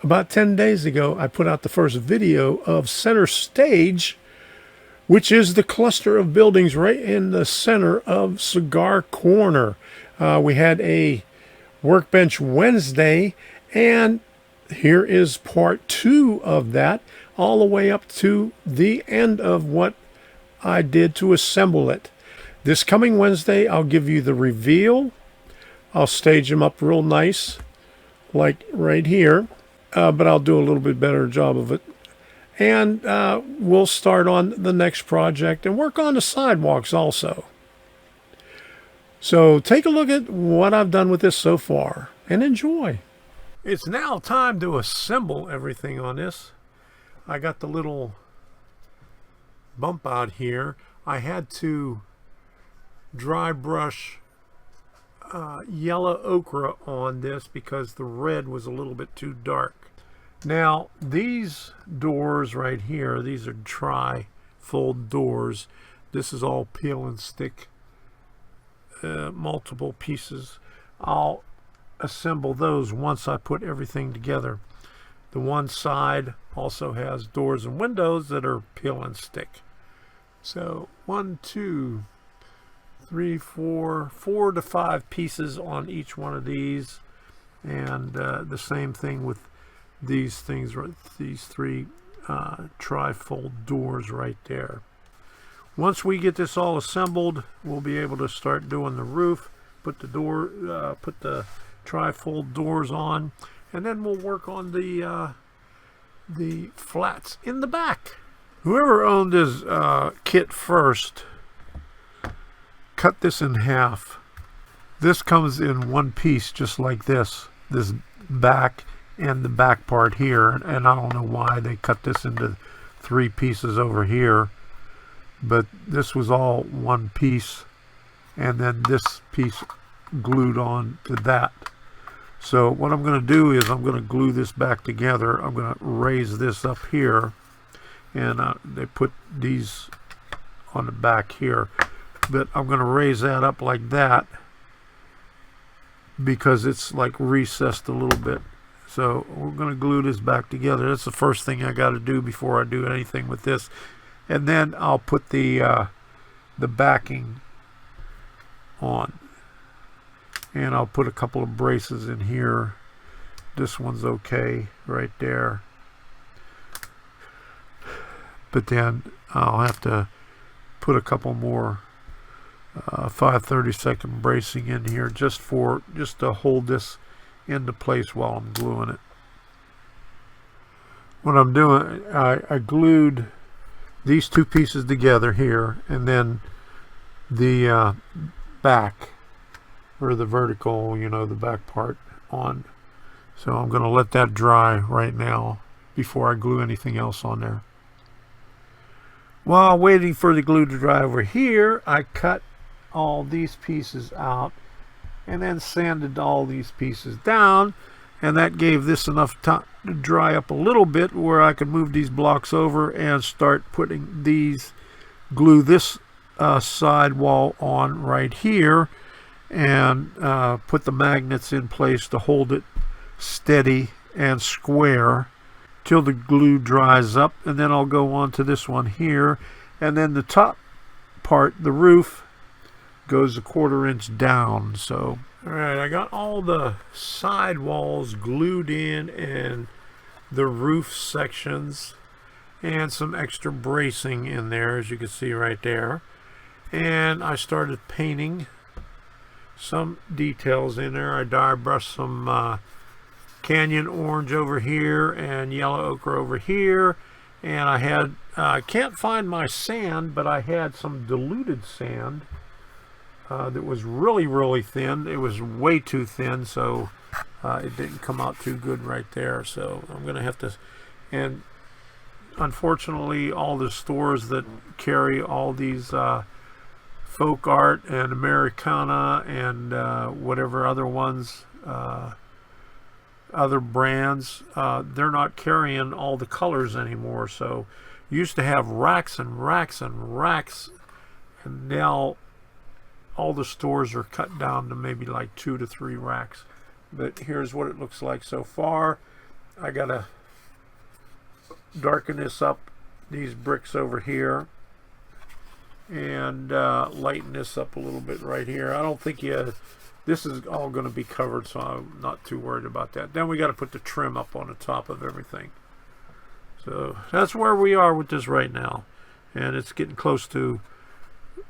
About 10 days ago, I put out the first video of Center Stage, which is the cluster of buildings right in the center of Cigar Corner. We had a Workbench Wednesday, and here is part 2 of that, all the way up to the end of what I did to assemble it. This coming Wednesday, I'll give you the reveal. I'll stage them up real nice, like right here, but I'll do a little bit better job of it. And we'll start on the next project and work on the sidewalks also. So take a look at what I've done with this so far and enjoy. It's now time to assemble everything on this. I got the little bump out here. I had to dry brush yellow ochre on this because the red was a little bit too dark. Now these doors right here, these are tri-fold doors. This is all peel and stick, multiple pieces. I'll assemble those once I put everything together. The one side also has doors and windows that are peel and stick. So 1, 2, 3, 4 to 5 pieces on each one of these, and the same thing with these things, these 3 tri-fold doors right there. Once we get this all assembled, we'll be able to start doing the roof, put the tri-fold doors on, and then we'll work on the flats in the back. Whoever owned this kit first cut this in half. This comes in one piece just like this back and the back part here, and I don't know why they cut this into 3 pieces over here, but this was all one piece, and then this piece glued on to that. So what I'm going to do is I'm going to glue this back together. I'm going to raise this up here, and they put these on the back here, but I'm going to raise that up like that because it's like recessed a little bit. So we're going to glue this back together. That's the first thing I got to do before I do anything with this. And then I'll put the backing on. And I'll put a couple of braces in here. This one's okay right there. But then I'll have to put a couple more 5/32 bracing in here just to hold this into place while I'm gluing it. What I'm doing, I glued these 2 pieces together here, and then the back, or the vertical, the back part on. So I'm going to let that dry right now before I glue anything else on there. While waiting for the glue to dry over here, I cut all these pieces out and then sanded all these pieces down, and that gave this enough time to dry up a little bit where I could move these blocks over and start putting glue this side wall on right here, and put the magnets in place to hold it steady and square till the glue dries up. And then I'll go on to this one here, and then the top part, the roof, goes 1/4 inch down. So alright, I got all the side walls glued in and the roof sections and some extra bracing in there, as you can see right there. And I started painting some details in there. I dye brushed some canyon orange over here and yellow ochre over here, and I had can't find my sand, but I had some diluted sand that was really thin. It was way too thin, so it didn't come out too good right there. So I'm gonna have to, and unfortunately all the stores that carry all these folk art and Americana and whatever other ones, other brands, they're not carrying all the colors anymore. So you used to have racks and racks and racks, and now all the stores are cut down to maybe like 2 to 3 racks. But here's what it looks like so far. I gotta darken this up, these bricks over here, and lighten this up a little bit right here. I don't think this is all going to be covered, so I'm not too worried about that. Then we got to put the trim up on the top of everything. So that's where we are with this right now, and it's getting close to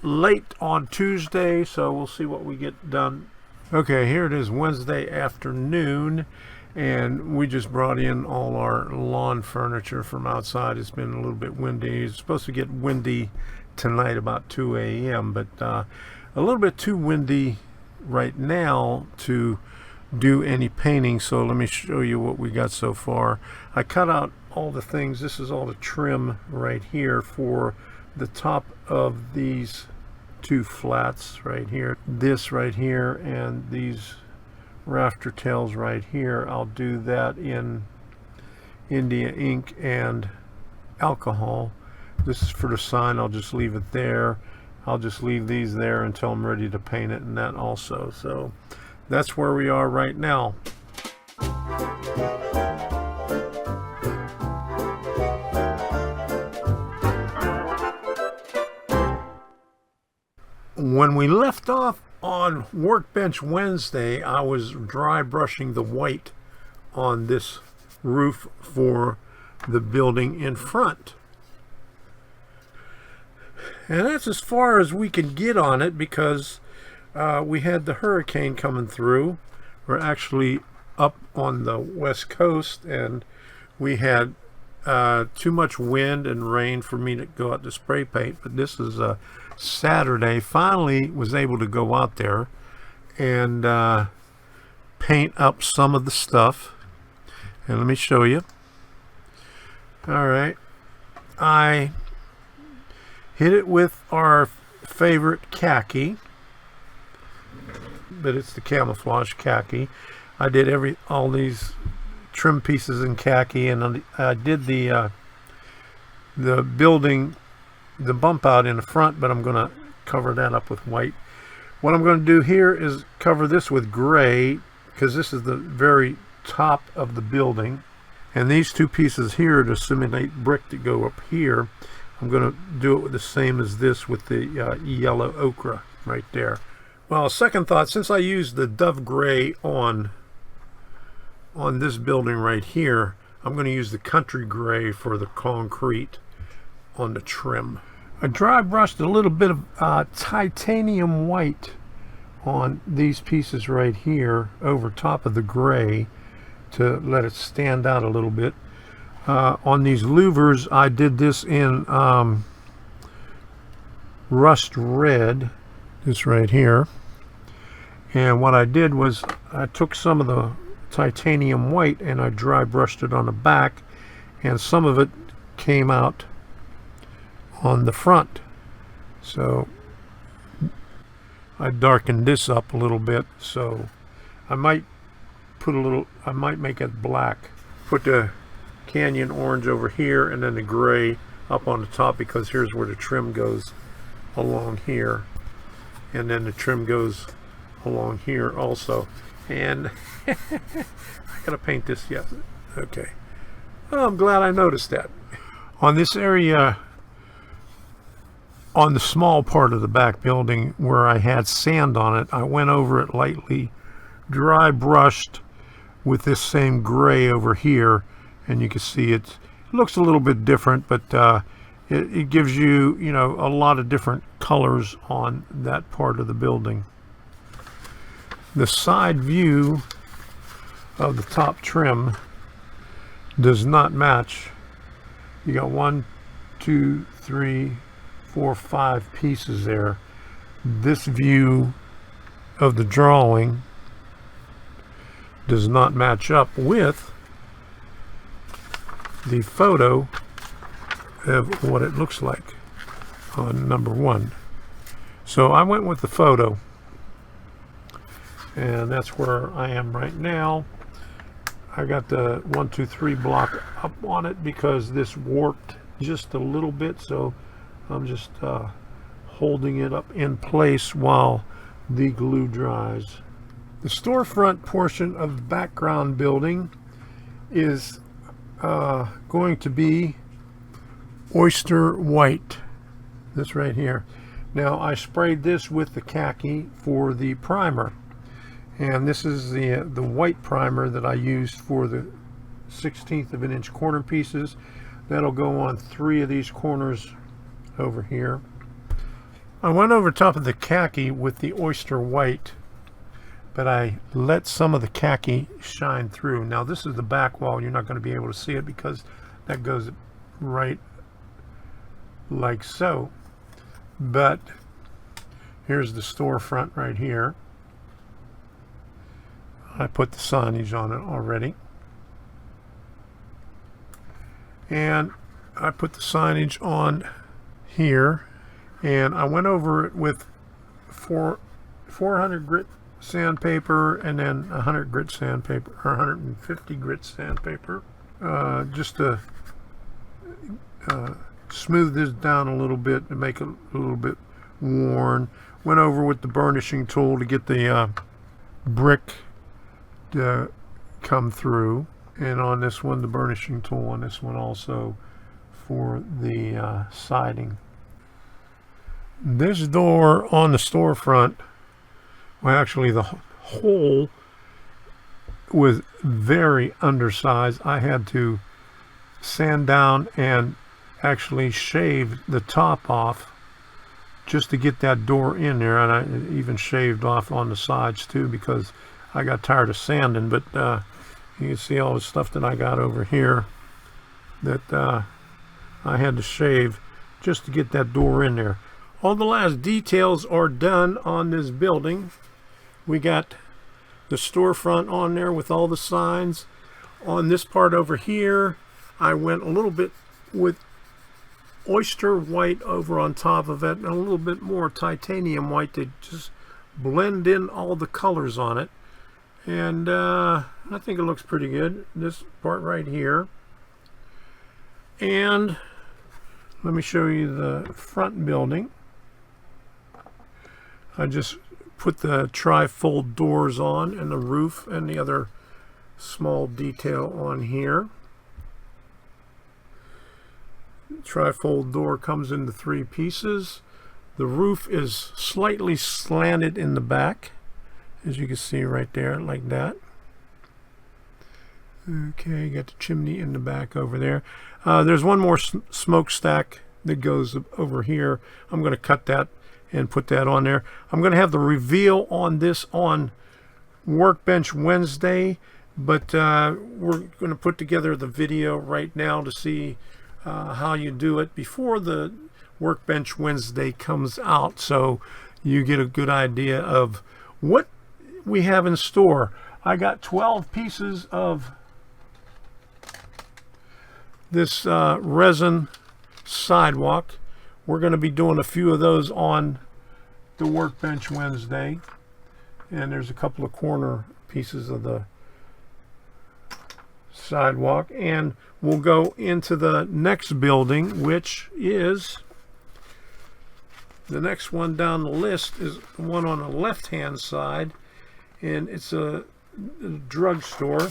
late on Tuesday, so we'll see what we get done. Okay, here it is, Wednesday afternoon, and we just brought in all our lawn furniture from outside. It's been a little bit windy. It's supposed to get windy tonight about 2 a.m., but a little bit too windy right now to do any painting. So let me show you what we got so far. I cut out all the things. This is all the trim right here for the top of these two flats right here. This right here and these rafter tails right here. I'll do that in India ink and alcohol. This is for the sign. I'll just leave it there. I'll just leave these there until I'm ready to paint it, and that also. So that's where we are right now. When we left off on Workbench Wednesday, I was dry brushing the white on this roof for the building in front. And that's as far as we can get on it because we had the hurricane coming through. We're actually up on the west coast, and we had too much wind and rain for me to go out to spray paint. But this is a Saturday. Finally was able to go out there and paint up some of the stuff. And let me show you. All right. I hit it with our favorite khaki, but it's the camouflage khaki. I did all these trim pieces in khaki, and I did the building, the bump out in the front, but I'm going to cover that up with white. What I'm going to do here is cover this with gray, because this is the very top of the building, and these two pieces here to simulate brick that go up here, I'm going to do it with the same as this with the yellow ochre right there. Well, second thought, since I used the dove gray on this building right here, I'm going to use the country gray for the concrete on the trim. I dry brushed a little bit of titanium white on these pieces right here over top of the gray to let it stand out a little bit. On these louvers, I did this in rust red, this right here. And what I did was I took some of the titanium white and I dry brushed it on the back, and some of it came out on the front. So I darkened this up a little bit, so I might make it black. Put the canyon orange over here and then the gray up on the top, because here's where the trim goes along here, and then the trim goes along here also. And I gotta paint this yet. Okay. Well, I'm glad I noticed that. On this area, on the small part of the back building where I had sand on it, I went over it lightly, dry brushed with this same gray over here, and you can see it looks a little bit different, but it gives you, a lot of different colors on that part of the building. The side view of the top trim does not match. You got 1, 2, 3, 4, 5 pieces there. This view of the drawing does not match up with the photo of what it looks like on number 1. So I went with the photo, and that's where I am right now. I got the 1, 2, 3 block up on it because this warped just a little bit, so I'm just holding it up in place while the glue dries. The storefront portion of the background building is going to be oyster white. This right here. Now I sprayed this with the khaki for the primer, and this is the white primer that I used for the 1/16 of an inch corner pieces. That'll go on 3 of these corners over here. I went over top of the khaki with the oyster white, but I let some of the khaki shine through. Now this is the back wall. You're not going to be able to see it because that goes right like so. But here's the storefront right here. I put the signage on it already. And I put the signage on here, and I went over it with 400 grit sandpaper and then 100 grit sandpaper, or 150 grit sandpaper, just to smooth this down a little bit and make it a little bit worn. Went over with the burnishing tool to get the brick to come through, and on this one the burnishing tool on this one also for the siding. This door on the storefront, well, actually the hole was very undersized. I had to sand down and actually shave the top off just to get that door in there, and I even shaved off on the sides too because I got tired of sanding. But you can see all the stuff that I got over here that I had to shave just to get that door in there. All the last details are done on this building. We got the storefront on there with all the signs. On this part over here, I went a little bit with oyster white over on top of it and a little bit more titanium white to just blend in all the colors on it. And I think it looks pretty good, this part right here. And let me show you the front building. I just put the tri-fold doors on and the roof and the other small detail on here. Tri-fold door comes into 3 pieces. The roof is slightly slanted in the back, as you can see right there, like that. Okay, got the chimney in the back over there. There's one more smokestack that goes over here. I'm going to cut that and put that on there. I'm going to have the reveal on this on Workbench Wednesday, but we're going to put together the video right now to see how you do it before the Workbench Wednesday comes out, so you get a good idea of what we have in store. I got 12 pieces of this resin sidewalk. We're going to be doing a few of those on the Workbench Wednesday, and there's a couple of corner pieces of the sidewalk, and we'll go into the next building, which is the next one down the list, is the one on the left hand side, and it's a drugstore,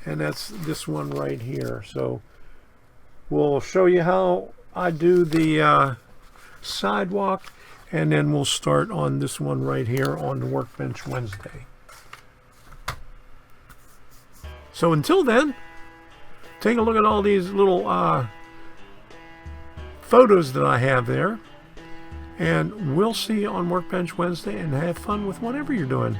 and that's this one right here. So we'll show you how I do the sidewalk, and then we'll start on this one right here on the Workbench Wednesday. So until then, take a look at all these little photos that I have there, and we'll see you on Workbench Wednesday, and have fun with whatever you're doing.